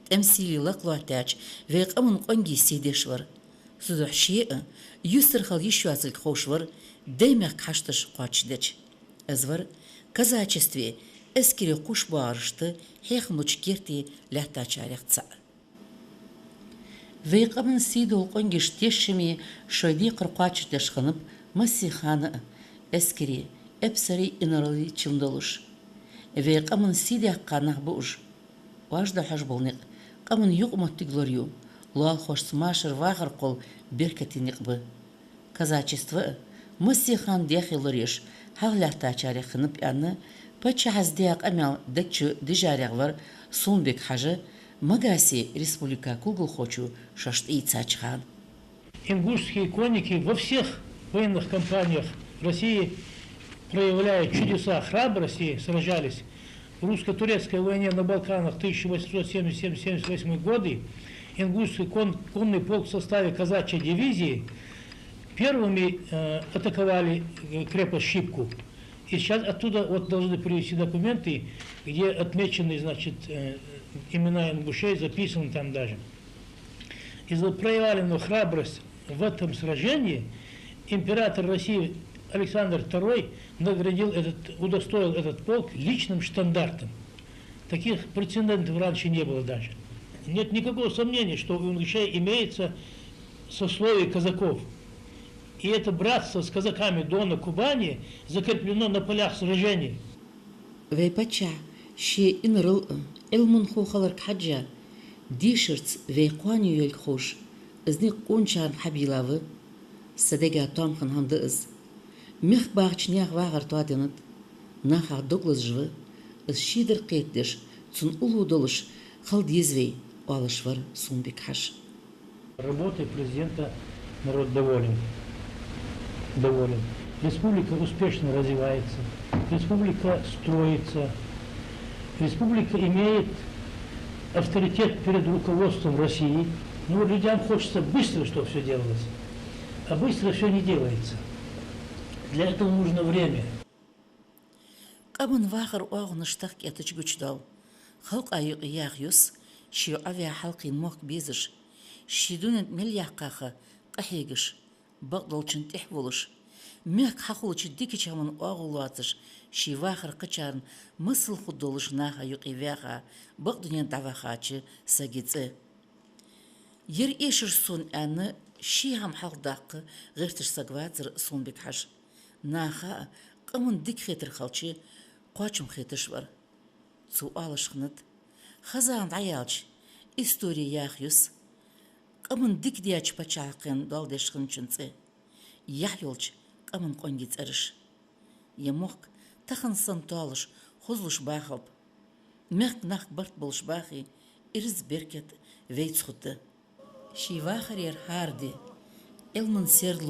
تمثيلي لقلاتاج ويق أمن قنجي سيدشور سدح شيء يسر خل يشوازل خوشور دايما حشتش قاتشدج أزور كذا چستوي اسكري قوش بارشت هيخ مچكيرتي لحتا چاريخ تسع ويق أمن سيدو قنجيش تيشمي شويدي قرقاتش دشخنب مسي خانة اسكري ابسري انرالي چندلوش ويق أمن سيدي قانح بوش واجدا حجبولنق قمن يقمت تغلوريو لا خوش سماشر واغر قول بركتي نقبه казачество مسيخان ديخي لوريش هغلاتا چاري خنب يعني بچه هزديق امال دكچو دجاريغلر سونبек حاجة مغاسي республика Кугл хочу шашт и цачхан. Ингушские конники во всех военных кампаниях России проявляют чудеса храбрости, сражались. В русско-турецкой войне на Балканах 1877-78 годы ингушский конный полк в составе казачьей дивизии первыми атаковали крепость Шипку. И сейчас оттуда вот должны привезти документы, где отмечены, значит, имена ингушей, записаны там даже. И за проявленную храбрость в этом сражении император России Александр II наградил удостоил этот полк личным штандартом. Таких прецедентов раньше не было даже. Нет никакого сомнения, что у ингушей имеется сословие казаков. И это братство с казаками Дона Кубани закреплено на полях сражений. ويبتشع شيء إنرل علم خوخلر كحجة ديشرت ويقاني يلخوش إذن قونشان حبيلاوه صدقا تومخن هندئز مخ باغش نياغ واغر توادنت ناخا دوغلس جوه إذ شيدر قيتدش تون أولو دولش خلد يزوي والشور سونبек حش. Работой президента народ доволен. Республика успешно развивается, республика строится, республика имеет авторитет перед руководством России. Но людям хочется быстро, чтобы все делалось, а быстро все не делается. Для этого нужно время. قبل واخر نشتاق يتجوجدال خلق أيق ياغيوس شيو أفيا حلقين موك بيزش شيدون مليحقاخة قحيقش بقدلشن تحولش ميك حقولش ديكي چامن أغلواتش شي واخر قچارن مسل خدولش ناخا يقيوياخا بقدنين دعواخاتش ساقيتse ير إيشر سون أنا شي هم حق داق غيرتش ساقواتر سونبек حش ناخا قمن ديك خيتر خالشي قواتشم خيتشور سؤال شخنت خزان عيالش история яхюс قمن ديك دياч пачалқын далдешхын чынцы яхюлч قمن қонгиц эриш ямок тахан санталыш хозлуш бахап мек нах барт болш бахи ирз беркет вейцхуты шивахарер харди элман серлу